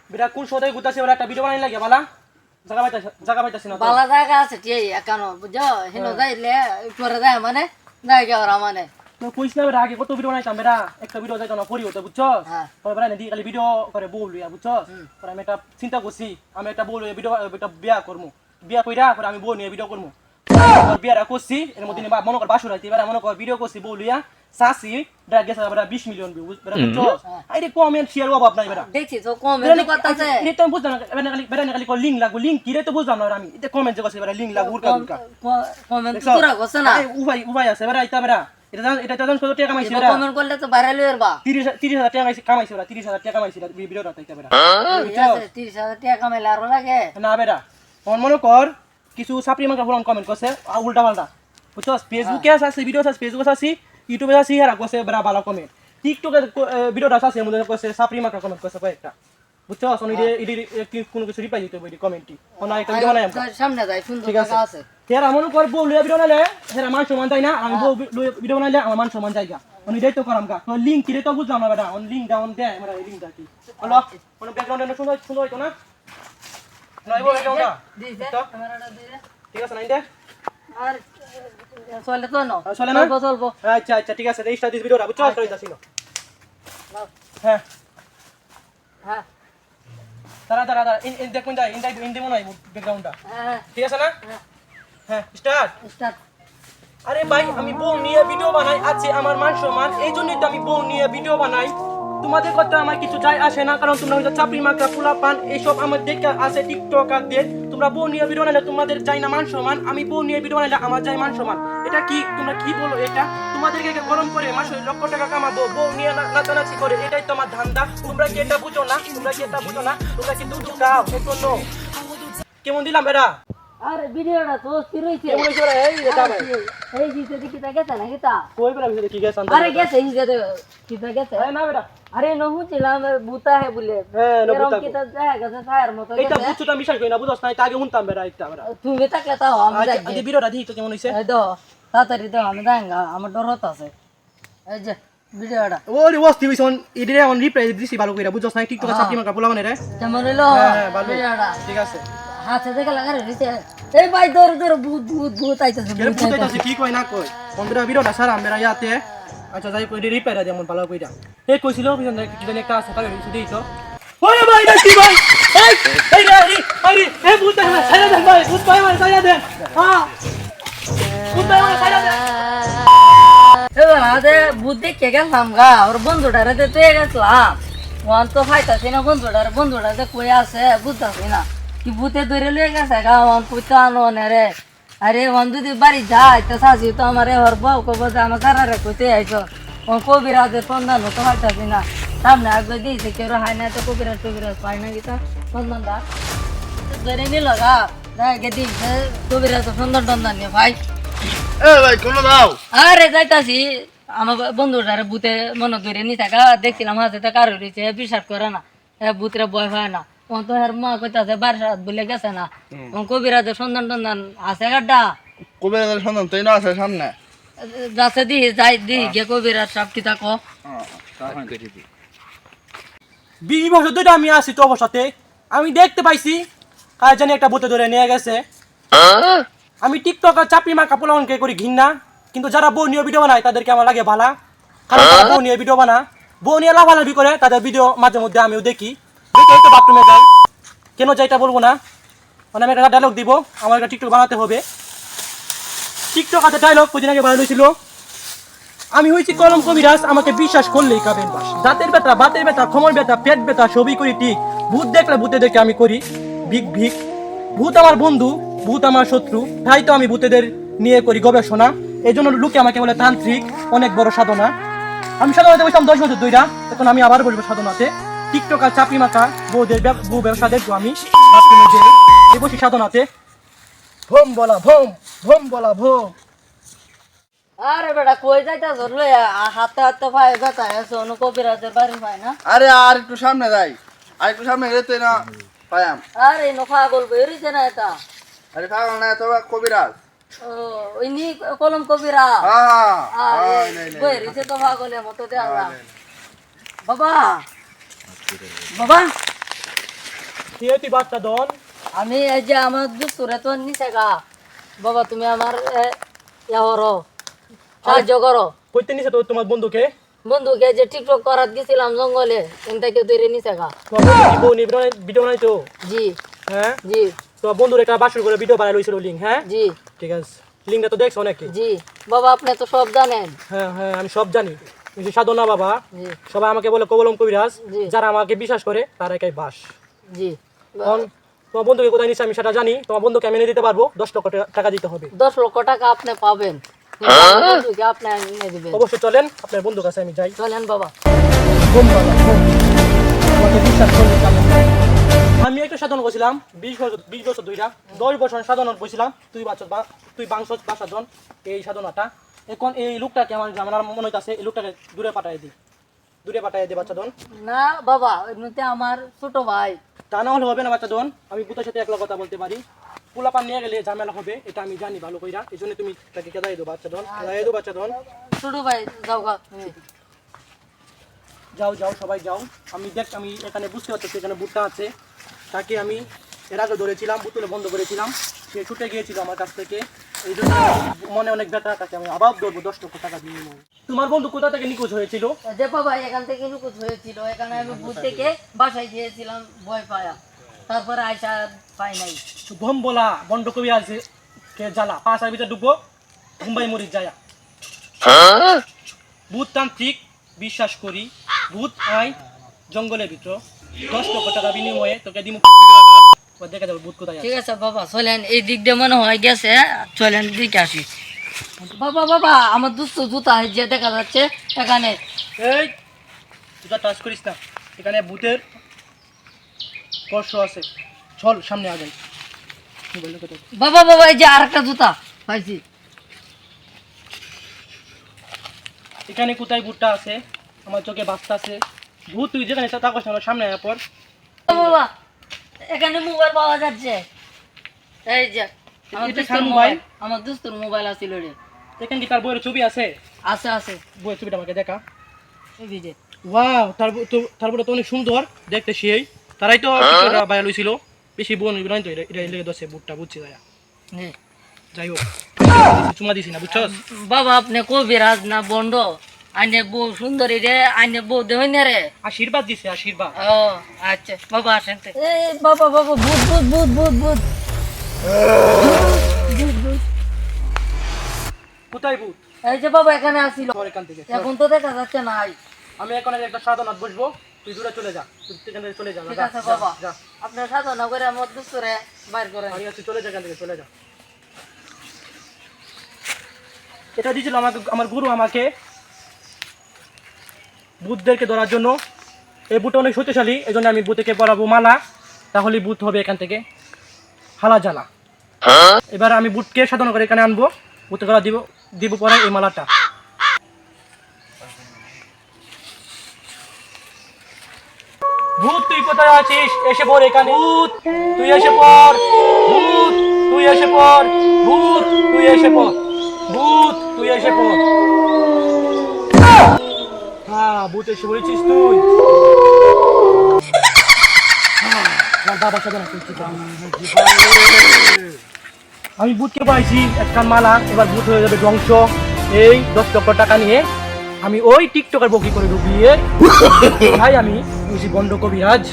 বেটা কোন সদাই গুতাছে বেটা একটা ভিডিও বানাই লাগে বালা জায়গা পাইতাছি না বালা জায়গা আছে টিয়ে একানো বুঝছো হেনো যাইলে পরে যায় মানে যাই গে ওরা মানে তো কইছ না বেটা আগে কত ভিডিও বানাইতাম বেটা একটা ভিডিও যাইতো না করি হতো বুঝছো হ্যাঁ। পরে বেটা নেদি খালি ভিডিও করে বললুয়া বুঝছো পরে আমি একটা চিন্তা করছি আমি একটা বললু ভিডিও একটা বিয়া করমু বিয়া কইরা পরে আমি বউ নিয়ে ভিডিও করমু বিয়াটা করছি এর মধ্যে মনে কর বাসুর আইতে এবার মনে কর ভিডিও করছি বললুয়া সাসি বেটা গেছে বেটা 20 মিলিয়ন ভিউ বেটা বুঝছো আইরে কমেন্ট শেয়ার অভাব নাই বেটা দেখছি তো কমেন্ট করতেছে এটা তো বুঝলাম না বেটা খালি লিংক লাগবো লিংক কি রে তো বুঝলাম না আমি এটা কমেন্ট যে করছে বেটা লিংক লাগবো উরকা উরকা কমেন্ট পুরা করছে না উবাই আছে বেটা এটা বেটা এটা জান কত টাকা কামাইছি বেটা কমেন্ট করলে তো ভাইরাল হয়ে যাবে 30000 টাকা কামাইছি বেটা 30000 টাকা কামাইছি ভিডিওটা তাইতা বেটা 30,000 টাকা কামাইলে আরো লাগে না বেটা মনে কর কিছু সাপ্রি মাকা পুরান কমেন্ট করছে উল্টা পাল্টা বুঝছো ফেসবুকে আছে ভিডিও আছে ফেসবুকে আছে ইউটিউবে আছে হেরা করছে বেটা ভালো কমেন্ট টিকটকে ভিডিওটা আছে মধ্যে করছে সাপ্রি মাকা কমেন্ট করছে কয়েকটা বুঝছো সোনি কোনো কিছু রিপ্লাই দিতে বলি কমেন্টটি কোন একটা ভিডিও বানাই আমরা সামনে যাই সুন্দর ঠিক জায়গা আছে আছে হেরা মনে কর বউ লইয়া ভিডিও বানাইলে হেরা মান সম্মান যায় না আমি বউ ভিডিও বানাইলে আমার মান সম্মান যায় গা উনি দায়িত্ব করাম গা তো লিংক কি রে তো বুঝলাম না বেটা অন লিংক ডাউন দে আমরা এই লিংকটা কি হলো কোন ব্যাকগ্রাউন্ডে সুন্দর হইতো না নয় বলে কেমনটা দিছে ক্যামেরাটা দিছে ঠিক আছে নাই দে আর চলে তো না চলে না চলবো আচ্ছা আচ্ছা ঠিক আছে রেজিস্টার দিস ভিডিওটা বুঝছো করে যাচ্ছিল হ্যাঁ হ্যাঁ দাঁড়া ইন দেখুন দা ইন দে মনে হয় ব্যাকগ্রাউন্ডটা হ্যাঁ ঠিক আছে না হ্যাঁ স্টার্ট স্টার্ট আরে ভাই আমি বউ নিয়ে ভিডিও বানাই আছে আমার মান সম্মান এই জন্যই তো আমি বউ নিয়ে ভিডিও বানাই তোমাদের কথা আমার কিছু যায় আসে না কারণ তোমরা হয়তো চাপড়ি মাকড়া পোলা পান এইসব আমার দেখে আছে টিকটকারদের তোমরা বউ নিয়ে ভিডিও বানাইলে তোমাদের যায় না মান সম্মান আমি বউ নিয়ে ভিডিও বানাইলে আমার যায় মান সম্মান এটা কি তোমরা কি বলো এটা তোমাদেরকে গরম করে মাসে লক্ষ টাকা কামাবো বউ নিয়ে নাচানাচি করে এটাই তোমার ধান্দা তোমরা কি এটা বুঝো না তোমরা কি দুধ খাও এজন্য কেমন দিলাম বেটা আরে ভিডিওটা তো স্থির হইছে কেমন হইছে রে এই রে ভাই এই জিতে দেখি তা গেছে না কিতা কই বেলা ভিতরে কি গেছে আরে গেছে এই জিতে কিতা গেছে আরে না বেটা আরে নহুছিলাম বুতা হে বলে হ্যাঁ না বুঝতাম কিতা যায় গেছে ছায়ার মতো এটা গেছে বুঝছটা বিশ্বাস করি না বুঝছ না এটা আগে শুনতাম বেটা এটা বেটা তুমি থাকলে তাও আমি যাই আজকে ভিডিওটা দেখি তো কেমন হইছে এই দাও তাড়াতাড়ি দাও আমি যাইঙ্গা আমার ডর হতাছে এই যে ভিডিওটা ওরে ওয়াস্তি হইছে অন ইডিরে অন রিপ্লাই দিছি ভালো কইরা বুঝছ না টিকটকে সাপটি মাকা বলা মানে রে কেমন হইলো হ্যাঁ ভালো ভিডিওটা ঠিক আছে হাতে দেখে লাগা রইছে এই ভাই দৌড় ভূত আইতাছে এর বুঝতে আছে কি কই না কই বন্ধুরা ভিডিওটা সারা আমরা ইয়াতে আচ্ছা যাই কই রিপ্লাই দিমন ভালো কইরা এই কইছিল বিজন কি জানি একটা আছে তাকে দিই তো ওরে ভাই এটা কি ভাই এই এই ভূত আছে ছাইরা দেন ভাই ভূত ভাই ছাইরা দেন হ্যাঁ ভূত ভাই ছাইরা দেন এবার হাতে ভূত দেখে গেলাম গা ওর বন্ধুটারে তো তুই গেছিলাম ওয়ান তো ফাইতাছি না বন্ধুটা যে কই আছে বুঝতাছি না কি ভূতে ধরে লয়ে গেছে গা ওয়ান কইতে আনো নে রে আরে ওয়ান যদি বাড়ি যায় তো শাশি তো আমার এবার বউ কব যে আমার কারারে কইতে আইছো ও কবিরাজের সন্ধান তো ফাইতাছি না সামনে আগে দিয়েছে কেউ হাই না তো কবিরাজ পাই না গীতা সন্ধানটা ধরে নিল গা দেখে দিয়েছে কবিরাজের সন্ধান নিয়ে ভাই এ ভাই কোন দাও আরে যাইতাছি আমার বন্ধুটারে ভূতে মনে ধরে নি থাকা দেখছিলাম হাতে কারো রয়েছে বিশ্বাস করে না ভূতরে ভয় হয় না ও তো হের মা কইতাছে বারসাত বলে গেছে না ও কবিরাজের সন্ধান আছে গাড্ডা কবিরাজের সন্ধান তুই না আছে সামনে যাচ্ছে দি যাই দি গে কবিরাজ সব কি থাকো 20 বছর ধরে আমি আছি তো অবস্থাতে আমি দেখতে পাইছি কার জানি একটা ভূতে ধরে নিয়ে গেছে আমি টিকটক আর চাপড়ি মাকা পোলাওনকে করি ঘৃণা কিন্তু যারা বউ নিয়ে ভিডিও বানায় তাদেরকে আমার লাগে ভালা কারণ তারা বউ নিয়ে ভিডিও বানা বউ নিয়ে লাভালাভি করে তাদের ভিডিও মাঝে মধ্যে আমিও দেখি দেখে তো বাথরুমে যাই কেন যাইটা বলবো না মানে আমি একটা ডায়লগ দিব আমার একটা টিকটক বানাতে হবে টিকটক আছে ডায়লগ কদিন আগে বানানো ছিল আমি হয়েছি কলম কবিরাজ আমাকে বিশ্বাস করলেই কাবেন বাস দাঁতের ব্যথা বাতের ব্যথা কোমর ব্যথা পেট ব্যথা সবই করি ঠিক ভূত দেখলে ভূতে দেখে আমি করি ভিক ভূত আমার বন্ধু ভূত আমার শত্রু তাই তো আমি ভূতেদের নিয়ে করি গবেষণা এই জন্য লোকে আমাকে বলে তান্ত্রিক অনেক বড় সাধনা আমি সাধনাতে বসলাম 10 বছর ধরে এখন আমি আবার বলবো সাধনাতে টিকটক আর চাপড়ি মাকা বউ ব্যবসা দেখবো আমি বাথরুমে যেয়ে বসি সাধনাতে ভোম বলা ভোম আরে বেটা কই যাইতা ধরলে হাতে পায়ে ব্যথা আছে অন্য কবিরাজের বাড়ি পায় না আরে আর একটু সামনে যাই আর একটু সামনে গেলে তুই না পায়াম আরে নো পাগল বেরিয়েছে না এটা আরে পাগল না তো কবিরাজ ও ইনি কলম কবিরা হ্যাঁ বেরিয়েছে তো পাগলের মতো দেওয়া বাবা বাবা কে তুই বাচ্চা দন? আমি এই যে আমার দুস্তরে তো নিচে গা বাবা তুমি আমার ইয়া করো সাহায্য করো কইতে নিছে তো তোমার বন্ধুকে? বন্ধুকে যে টিকটক করাত গেছিলাম জঙ্গলে এনটাকে ধরে নিচে গা। তোমার বন্ধু কি বউ নিয়ে ভিডিও বানাইতো? জি হ্যাঁ জি তোমার বন্ধুর একটা বাসর করে ভিডিও বানাই লইছিল লিঙ্ক, হ্যাঁ জি ঠিক আছে, লিঙ্কটা তো দেখছো নাকি? জি বাবা আপনি তো সব জানেন। হ্যাঁ হ্যাঁ আমি সব জানি, কিন্তু সাধনা বাবা জি সবাই আমাকে বলে কবলম কবিরাজ, জি। যারা আমাকে বিশ্বাস করে তারা একাই বাস। জি এখন তোমার বন্ধুকে কোথায় নিচ্ছে আমি সেটা জানি, তোমার বন্ধুকে আমি এনে দিতে পারবো, 10 লক্ষ টাকা দিতে হবে। 10 লক্ষ টাকা আপনি পাবেন, কিন্তু আমার বন্ধুকে আপনি এনে দিবেন। অবশ্যই চলেন আপনার বন্ধুর কাছে আমি যাই। চলেন বাবা। আমাকে বিশ্বাস করুন, চলেন। আমি একটা সাধন করছিলাম 20 বছর ধইরা, 10 বছর সাধনা করছিলাম, তুই বাংশ বাসাজন এই সাধনাটা। এখন এই লোকটাকে আমার জামানার মনে হইতাছে এই লোকটাকে দূরে পাঠাই দিই বাচ্চাদন। না বাবা এমনিতে আমার ছোট ভাই। তা না হলে হবে না বাচ্চাদন, আমি ভূতের সাথে একলা কথা বলতে পারি, পোলাপান নিয়ে গেলে ঝামেলা হবে, এটা আমি জানি ভালো কইরা, এই জন্য তুমি তাকে কেদাই দো বাচ্চাদন, ছোট ভাই যাও গা। যাও সবাই যাও। আমি এখানে বুঝতে পারতেছি এখানে বুটটা আছে, তাকে আমি এর আগে ধরেছিলাম, বোতলে বন্ধ করেছিলাম, সে ছুটে গিয়েছিল আমার কাছ থেকে, এই জন্য মনে অনেক ব্যথা, তাকে আমি আবার ধরবো 10 লক্ষ টাকা দিয়ে। তোমার বন্ধু কোথা থেকে নিখোঁজ হয়েছিল? যে বাবা এখান থেকে নিখোঁজ হয়েছিল, এখানে আমি ভূত থেকে বাসায় গিয়েছিলাম ভয় পায়া, তারপরে আইসা পাই নাই। ভম বলা বন্ধ কবি আছে কে জ্বালা, পাশার ভিতরে ডুববো মুম্বাই মরিচ যায়। ভূত তান্ত্রিক বিশ্বাস করি, ভূত আই জঙ্গলের ভিতর, 10 লক্ষ টাকা বিনিময়ে তোকে দিমু, দেখা যাবে ভূত কোথায় ঠিক আছে। আছে বাবা চলেন, এই দিক দিয়ে মনে হয় গেছে, চলেন দিকে আসি। বাবা আমার দুস্থ জুতা যে দেখা যাচ্ছে এখানে। এই তুই টাচ করিস না, এখানে ভূতের স্পর্শ আছে, চল সামনে আ যাই। বাবা এই যে আরেকটা জুতা পাইছি। এখানে কোথায় ভূতটা আছে, আমার চোখে বাচ্চা আছে, ভূত তুই যেখানে তাকাস না সামনে আয়া পর। বাবা এখানে মোবাইল পাওয়া যাচ্ছে, এই যে আমার এটা দুস্থর কার মোবাইল, মোবাইল? আমার দুস্থর মোবাইল আছিল রে। এখানে কি তার বইয়ের ছবি আছে? আছে বইয়ের ছবিটা আমাকে দেখা। এই যে ওয়াও, তারপরে তো অনেক সুন্দর দেখতে, সেই তারাই তো টিকটকটা ভাইরাল হইছিল, বেশি বোন নাই তো, এটা লেগে দছে বুটটা বুঝছি দায়া। নে। যাই হোক চুমা দিছি না, বুঝছস? বাবা আপনি কবিরাজ না বন্ড? আইনে বউ সুন্দরী রে, আইনে বউ দেহ না রে। আশীর্বাদ দিছে, আশীর্বাদ। ও আচ্ছা বাবা আসেন তো। এই বাবা ভূত কোথায় ভূত? এই যে বাবা এখানে আসিল, তোর এখান থেকে এখন তো দেখা যাচ্ছে নাই। আমি এখন একটা সাধনাত বসবো, তুই দূরে চলে যা, তুই এখান থেকে চলে যা। ঠিক যা, আছে যা, বাবা, যা। আপনার সাধনা করে আমার দুস্তরে বাইর করেন। আমি আছি, চলে যা এখান থেকে, চলে যা। এটা দিয়েছিল আমার গুরু আমাকে ভূতদেরকে ধরার জন্য। এই বুটটা অনেক শক্তিশালী, এই জন্য আমি বুতকে পরাবো মালা, তাহলে বুট হবে এখান থেকে হালা জ্বালা। এবার আমি বুটকে সাধনা করে এখানে আনবো, বুটে গলা দিব পরে এই মালাটা। ভূত তুই কোথায় আছিস? এসে পড় এখানে। ভূত তুই এসে পড়, ভূত তুই এসে পড়, ভূত তুই এসে পড়, ভূত তুই এসে পড়। হ্যাঁ ভূত এসে পড়েছিস তুই। আমার বাবার সাথে না করছি। আমি ভূতকে পাইছি একটা মালা, এবার ভূত হয়ে যাবে ধ্বংস। এই 10 লক্ষ টাকা নিয়ে আমি ওই টিকটকের বকি করে ডুবিয়ে তাই আমি বুঝি বন্ধ কবিরাজ।